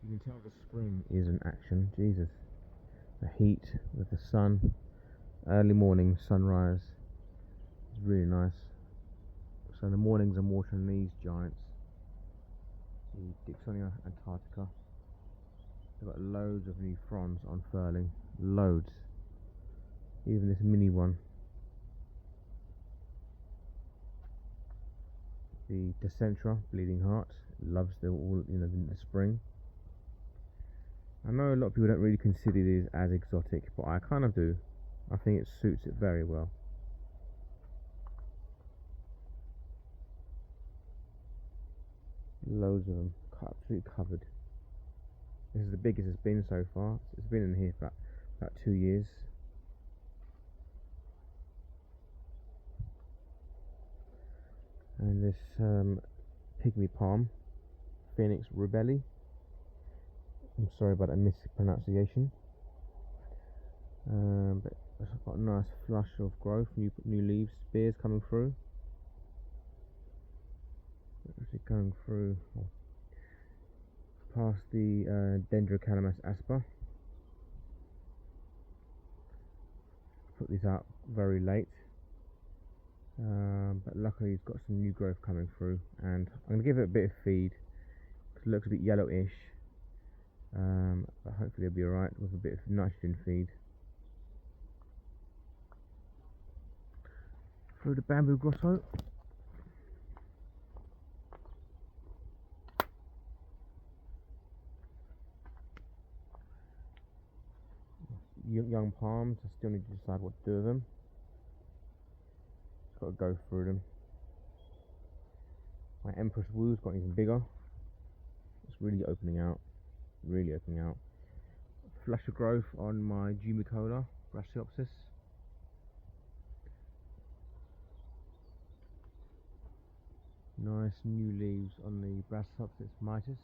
You can tell the spring is in action. Jesus, the heat with the sun, early morning sunrise is really nice. So in the mornings I'm watering these giants, the Dixonia Antarctica. They've got loads of new fronds unfurling, loads. Even this mini one. The Decentra, Bleeding Heart, loves the spring. I know a lot of people don't really consider these as exotic, but I kind of do. I think it suits it very well. Loads of them, absolutely covered. This is the biggest it's been so far. It's been in here for about 2 years. And this pygmy palm, Phoenix rubelli. I'm sorry about that mispronunciation. But it's got a nice flush of growth, new leaves, spears coming through. Actually going through past the Dendrocalamus asper. Put these out very late, but luckily it's got some new growth coming through, and I'm going to give it a bit of feed because it looks a bit yellowish. But hopefully it'll be alright with a bit of nitrogen feed. Through the bamboo grotto. Young palms, I still need to decide what to do with them. Just got to go through them. My Empress Woo's got even bigger. It's really opening out. Really opening out. Flush of growth on my Jumicola Brachyopsis. Nice new leaves on the Brachyopsis mitis.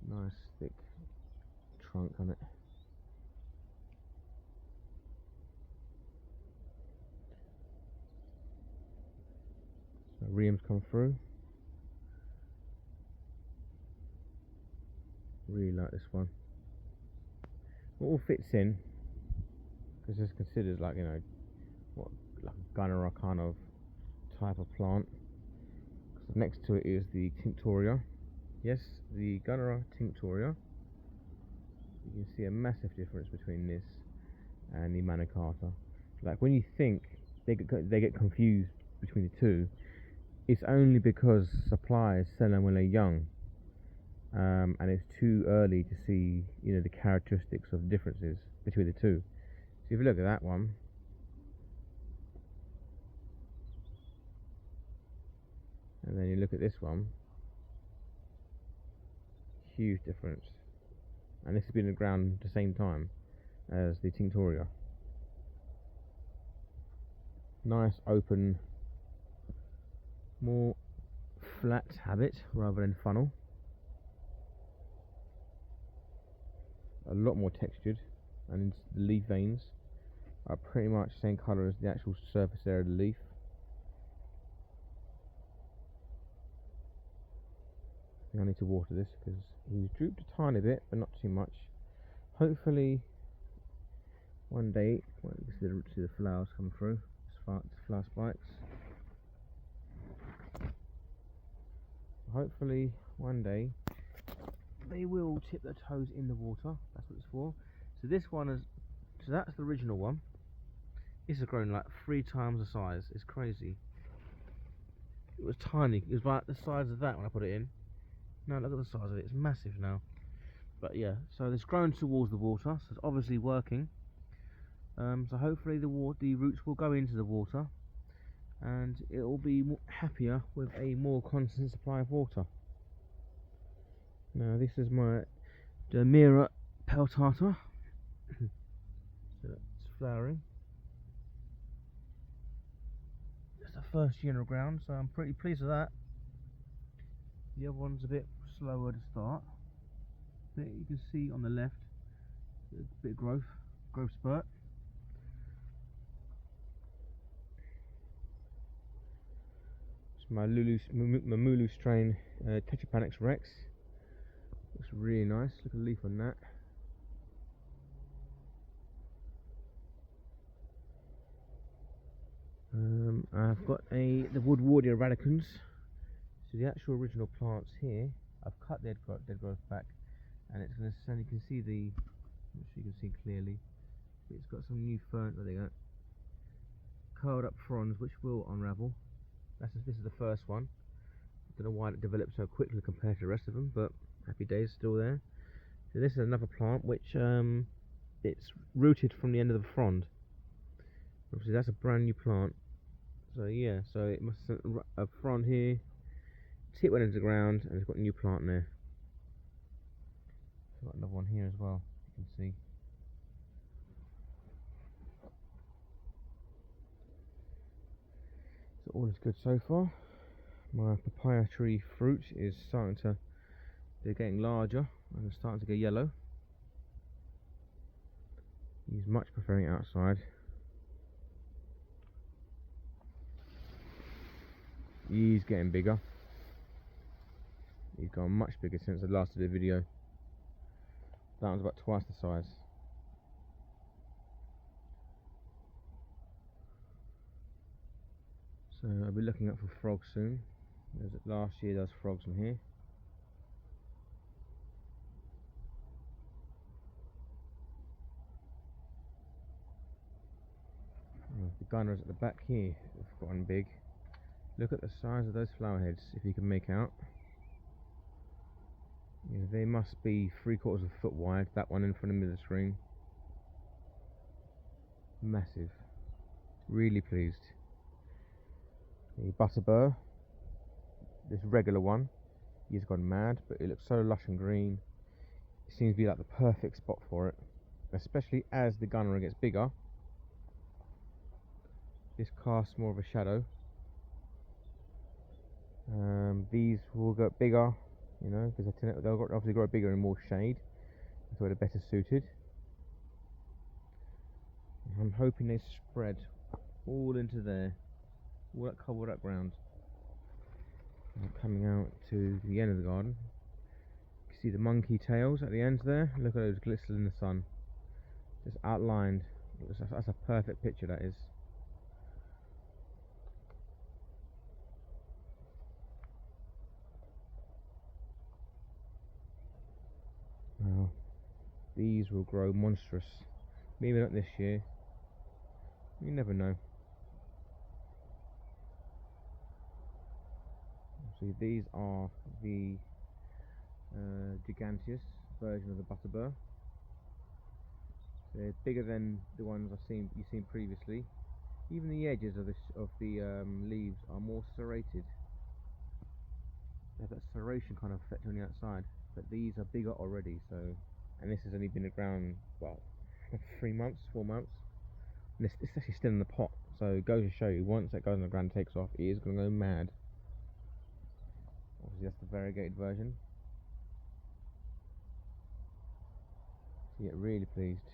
Nice thick trunk on it. So Rheum's come through. Really like this one. It all fits in because it's considered like, like a Gunnera kind of type of plant. So next to it is the Tinctoria. Yes, the Gunnera Tinctoria. You can see a massive difference between this and the Manicarta. Like when you think they get confused between the two, it's only because suppliers sell them when they're young, and it's too early to see the characteristics of differences between the two. So if you look at that one, and then you look at this one, huge difference. And this has been in the ground at the same time as the Tinctoria. Nice open, more flat habit rather than funnel. A lot more textured, and the leaf veins are pretty much the same colour as the actual surface area of the leaf. I think I need to water this because he's drooped a tiny bit, but not too much. Hopefully one day, well, you can see the flowers come through, flower spikes. Hopefully one day they will tip their toes in the water. That's what it's for. So this one is, so that's the original one. This has grown like 3 times the size. It's crazy. It was tiny. It was about the size of that when I put it in. Now look at the size of it. It's massive now. But yeah, so it's grown towards the water, so it's obviously working. So hopefully the roots will go into the water, and it will be happier with a more constant supply of water. Now this is my Dermira peltata. So it's flowering. It's the first year in the ground, so I'm pretty pleased with that. The other one's a bit slower to start. But you can see on the left, a bit of growth spurt. my Mamulu strain Tetrapanax Rex. Looks really nice. Look at the leaf on that. I've got the Woodwardia radicans. So the actual original plants here, I've cut dead growth back, and it's going to stand. You can see the, I'm not sure you can see clearly. It's got some new fern. There they go. Curled up fronds, which will unravel. This is the first one. I don't know why it developed so quickly compared to the rest of them, but happy days, still there. So this is another plant which it's rooted from the end of the frond. Obviously that's a brand new plant. So yeah, so it must have a frond here, tip went into the ground, and it's got a new plant there. I've got another one here as well, you can see. So all is good so far. My papaya tree fruit is starting to, they're getting larger and they're starting to get yellow. He's much preferring it outside. He's getting bigger. He's gone much bigger since I last did a video. That one's about twice the size. So I'll be looking up for frogs soon. Last year there was frogs in here. The gunners at the back here have gotten big. Look at the size of those flower heads, if you can make out. Yeah, they must be 3/4 of a foot wide, that one in front of me the screen. Massive. Really pleased. The butterbur, this regular one, he's gone mad, but it looks so lush and green. It seems to be like the perfect spot for it, especially as the gunner gets bigger. This casts more of a shadow. These will get bigger, you know, because they'll obviously grow bigger in more shade. That's where they're better suited. I'm hoping they spread all into there, all that covered up ground. I'm coming out to the end of the garden. You can see the monkey tails at the ends there. Look at those glistening in the sun, just outlined. That's a perfect picture, that is. Now, these will grow monstrous. Maybe not this year. You never know. See, these are the giganteous version of the butterbur. They're bigger than the ones you've seen previously. Even the edges of the leaves are more serrated. They have that serration kind of effect on the outside, but these are bigger already. So, and this has only been around, well, 3 months, 4 months, and it's actually still in the pot. So it goes to show you, once that goes on the ground and takes off, it is going to go mad. Obviously that's the variegated version. So yeah, really pleased.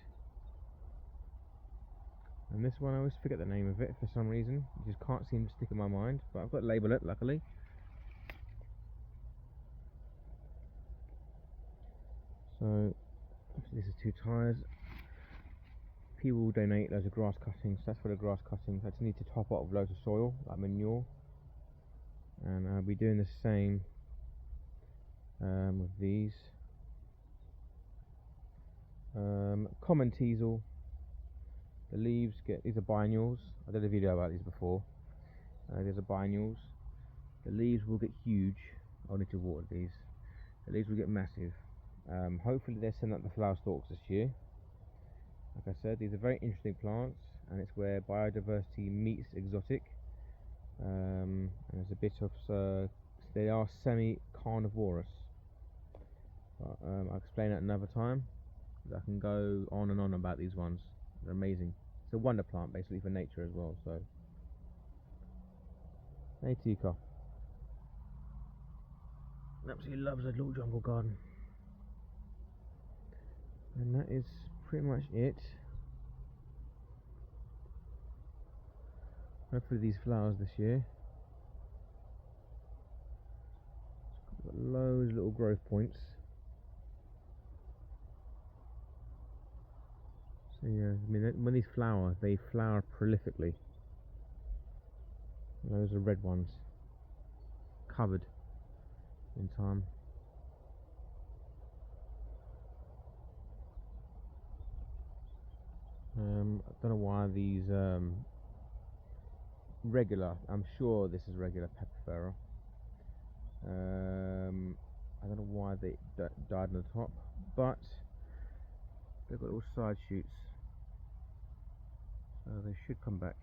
And this one, I always forget the name of it for some reason. It just can't seem to stick in my mind, but I've got to label it, luckily. So this is 2 tyres. People will donate loads of grass cuttings. That's for the grass cuttings. I just need to top up with loads of soil, like manure. And I'll be doing the same with these. Common teasel. The leaves these are biennials. I did a video about these before. These are biennials. The leaves will get huge. I'll need to water these. The leaves will get massive. Hopefully they send out the flower stalks this year. Like I said, these are very interesting plants, and it's where biodiversity meets exotic. And there's a bit of they are semi-carnivorous. But I'll explain that another time. I can go on and on about these ones. They're amazing. It's a wonder plant basically for nature as well. So, hey Tika, absolutely loves a little jungle garden. And that is pretty much it. Hopefully these flowers this year. little growth points. So yeah, I mean, when these flower, they flower prolifically. Those are red ones, covered in time. I don't know why these regular, I'm sure this is regular pepper pharaoh. I don't know why they died on the top, but they've got little side shoots, so they should come back.